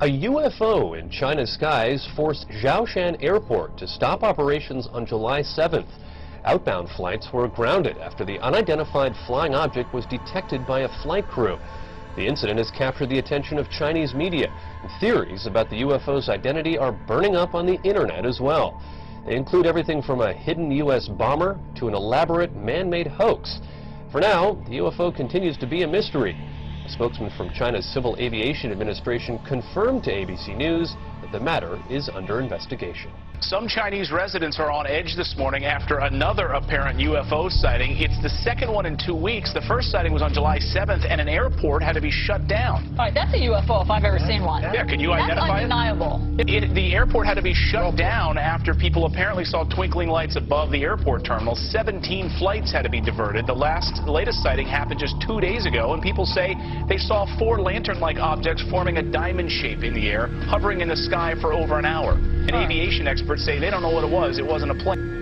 A UFO in China's skies forced Zhoushan Airport to stop operations on July 7th. Outbound flights were grounded after the unidentified flying object was detected by a flight crew. The incident has captured the attention of Chinese media, and theories about the UFO's identity are burning up on the internet as well. They include everything from a hidden U.S. bomber to an elaborate man-made hoax. For now, the UFO continues to be a mystery. A spokesman from China's Civil Aviation Administration confirmed to ABC News that the matter is under investigation. Some Chinese residents are on edge this morning after another apparent UFO sighting. It's the second one in 2 weeks. The first sighting was on July 7th, and an airport had to be shut down. All right, that's a UFO if I've ever seen one. Yeah, can you identify it? That's undeniable. The airport had to be shut down after people apparently saw twinkling lights above the airport terminal. 17 flights had to be diverted. The latest sighting happened just 2 days ago, and people say they saw 4 lantern-like objects forming a diamond shape in the air, hovering in the sky for over an hour. And aviation experts say they don't know what it was. It wasn't a plane.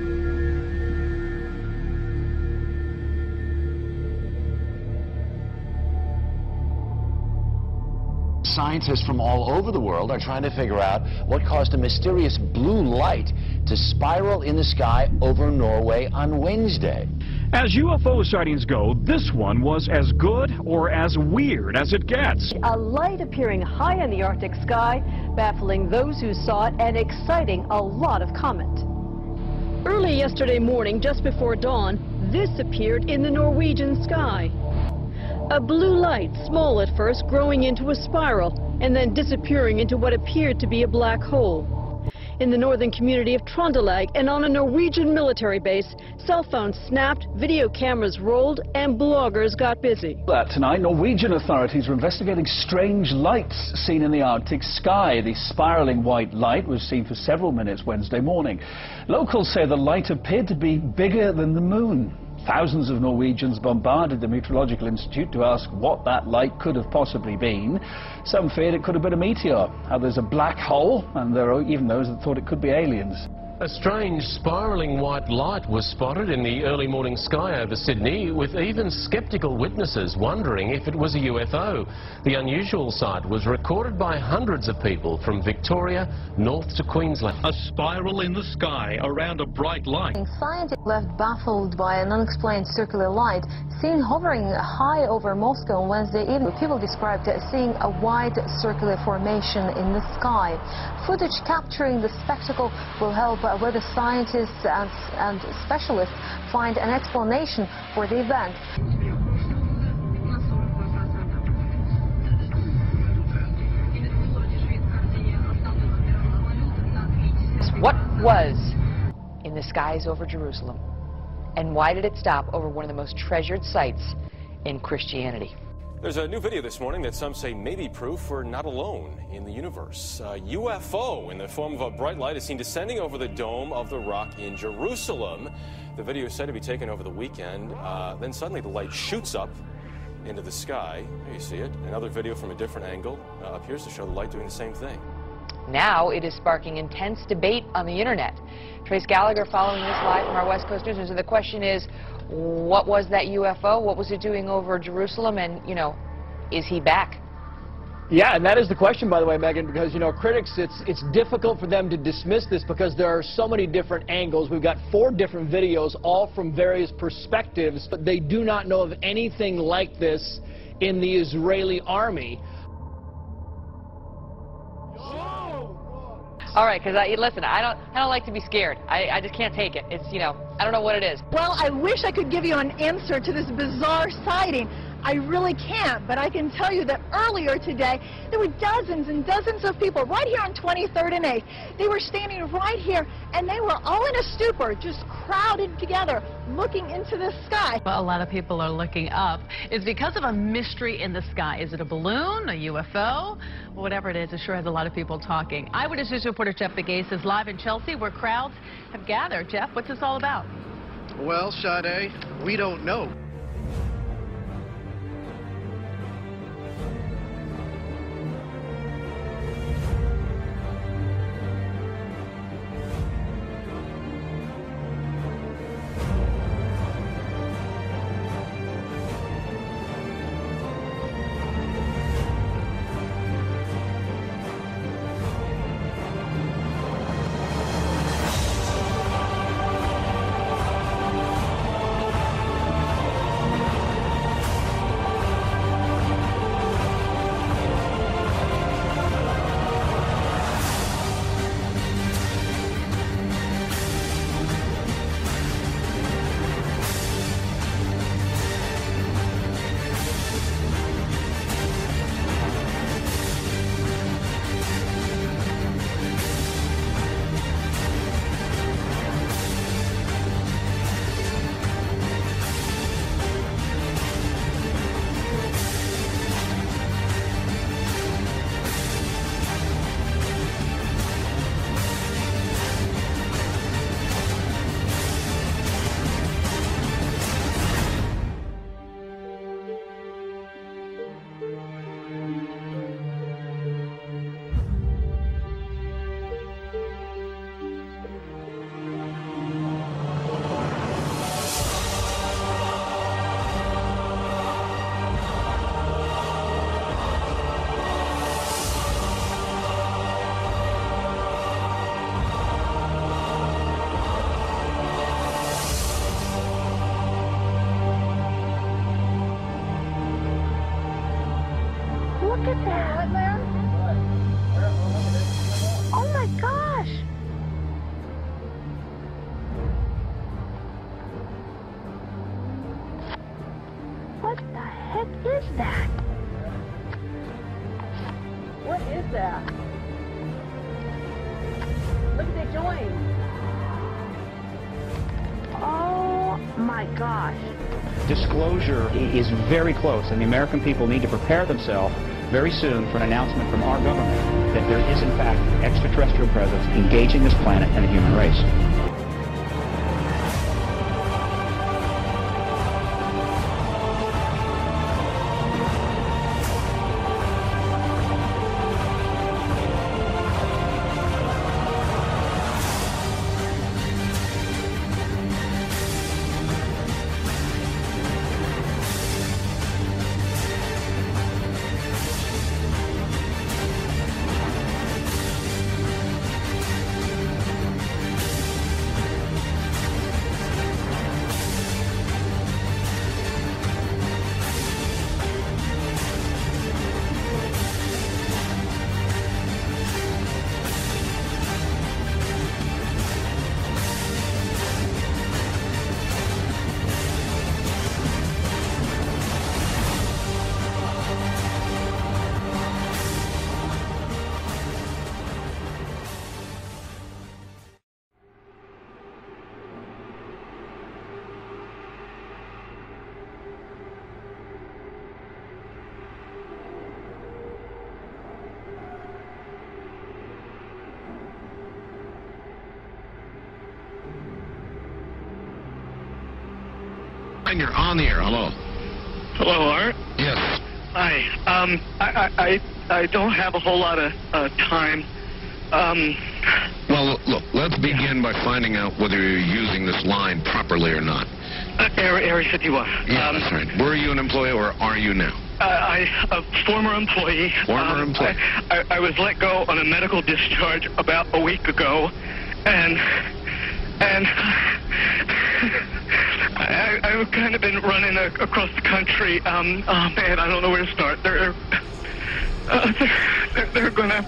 Scientists from all over the world are trying to figure out what caused a mysterious blue light to spiral in the sky over Norway on Wednesday. As UFO sightings go, this one was as good or as weird as it gets. A light appearing high in the Arctic sky, baffling those who saw it and exciting a lot of comment. Early yesterday morning, just before dawn, this appeared in the Norwegian sky. A blue light, small at first, growing into a spiral and then disappearing into what appeared to be a black hole. In the northern community of Trondelag and on a Norwegian military base, cell phones snapped, video cameras rolled, and bloggers got busy. Tonight, Norwegian authorities are investigating strange lights seen in the Arctic sky. The spiraling white light was seen for several minutes Wednesday morning. Locals say the light appeared to be bigger than the moon. Thousands of Norwegians bombarded the Meteorological Institute to ask what that light could have possibly been. Some feared it could have been a meteor, others a black hole, and there are even those that thought it could be aliens. A strange spiraling white light was spotted in the early morning sky over Sydney, with even skeptical witnesses wondering if it was a UFO. The unusual sight was recorded by hundreds of people from Victoria north to Queensland. A spiral in the sky around a bright light. Scientists left baffled by an unexplained circular light seen hovering high over Moscow on Wednesday evening. People described seeing a wide circular formation in the sky. Footage capturing the spectacle will help whether scientists and specialists find an explanation for the event. What was in the skies over Jerusalem, and why did it stop over one of the most treasured sites in Christianity? There's a new video this morning that some say may be proof we're not alone in the universe. A UFO in the form of a bright light is seen descending over the Dome of the Rock in Jerusalem. The video is said to be taken over the weekend. Then suddenly the light shoots up into the sky. There you see it. Another video from a different angle appears to show the light doing the same thing. Now it is sparking intense debate on the internet. Trace Gallagher following this live from our West Coast News. And the question is, what was that UFO? What was it doing over Jerusalem? And, you know, is he back? Yeah, and that is the question, by the way, Megan, because, you know, critics, it's difficult for them to dismiss this because there are so many different angles. We've got 4 different videos, all from various perspectives, but they do not know of anything like this in the Israeli army. All right, because listen, I don't like to be scared. I just can't take it. It's, you know, I don't know what it is. Well, I wish I could give you an answer to this bizarre sighting. I really can't, but I can tell you that earlier today, there were dozens and dozens of people right here on 23rd and 8th. They were standing right here, and they were all in a stupor, just crowded together, looking into the sky. Well, a lot of people are looking up. It's because of a mystery in the sky. Is it a balloon, a UFO? Whatever it is, it sure has a lot of people talking. Eyewitness News reporter Jeff Begay is live in Chelsea, where crowds have gathered. Jeff, what's this all about? Well, Sade, we don't know. at that. Oh my gosh. What the heck is that? What is that? Look, they joined. Oh my gosh. Disclosure is very close, and the American people need to prepare themselves very soon for an announcement from our government that there is, in fact, extraterrestrial presence engaging this planet and the human race. And you're on the air. Hello. Hello, Art. Yes. Hi. I don't have a whole lot of time. Well, look, let's begin by finding out whether you're using this line properly or not. Area 51. Yeah, that's right. Were you an employee or are you now? A former employee. Former employee. I was let go on a medical discharge about a week ago, and I've kind of been running across the country. Oh man, I don't know where to start. They're gonna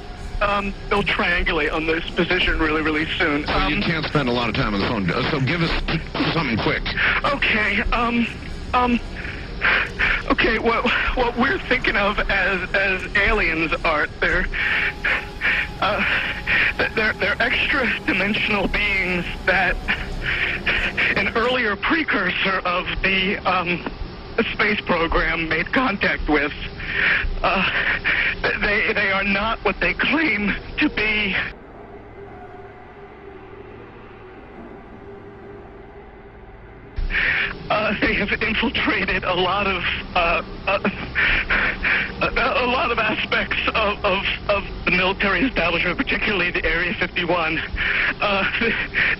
they'll triangulate on this position really soon. So you can't spend a lot of time on the phone. So give us something quick. Okay. Okay. What we're thinking of as aliens, Art, they're extra-dimensional beings that an earlier precursor of the space program made contact with. They are not what they claim to be. They have infiltrated a lot of aspects of the military establishment, particularly the Area 51.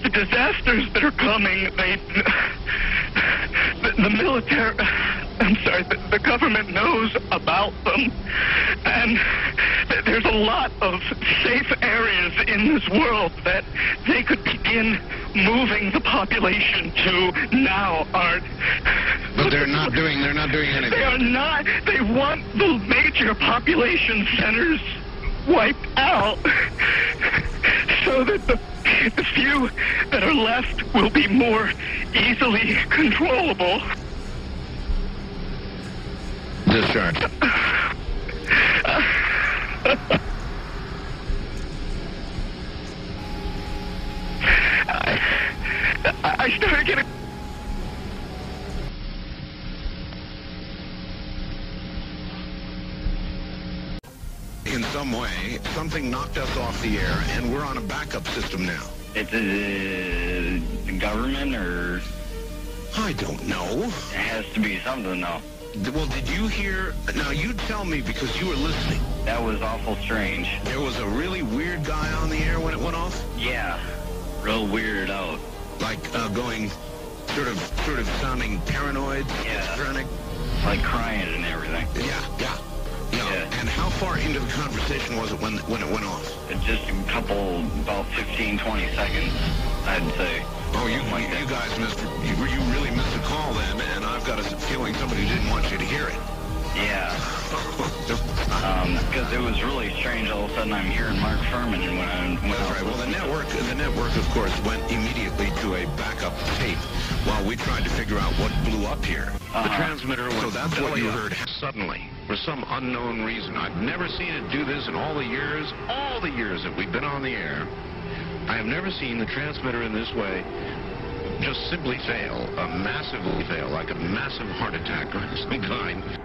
The disasters that are coming, the military, I'm sorry, the government knows about them, and there's a lot of safe areas in this world that they could begin moving the population to now, Art. But they're not doing anything. They are not. They want the major population centers wiped out so that the few that are left will be more easily controllable. Discharge. I started getting... In some way, something knocked us off the air, and we're on a backup system now. It's the government, or... I don't know. It has to be something, though. Well, did you hear... Now, you tell me, because you were listening. That was awful strange. There was a really weird guy on the air when it went off? Yeah. Real weirded out. Like, going... Sort of sounding paranoid? Yeah. Schizophrenic? Like crying and everything. Yeah. And how far into the conversation was it when it went off? Just a couple, about 15, 20 seconds, I'd say. Oh, you guys missed... You really missed a call then, and I've got a feeling somebody didn't want you to hear it. Yeah. Because it was really strange. All of a sudden, I'm hearing Mark Furman, and when I That's right. Well, the network, of course, went immediately to a backup tape while we tried to figure out what blew up here. The transmitter was So that's what you heard. suddenly, for some unknown reason. I've never seen it do this in all the years that we've been on the air. I have never seen the transmitter in this way just simply fail, massively fail, like a massive heart attack or some kind.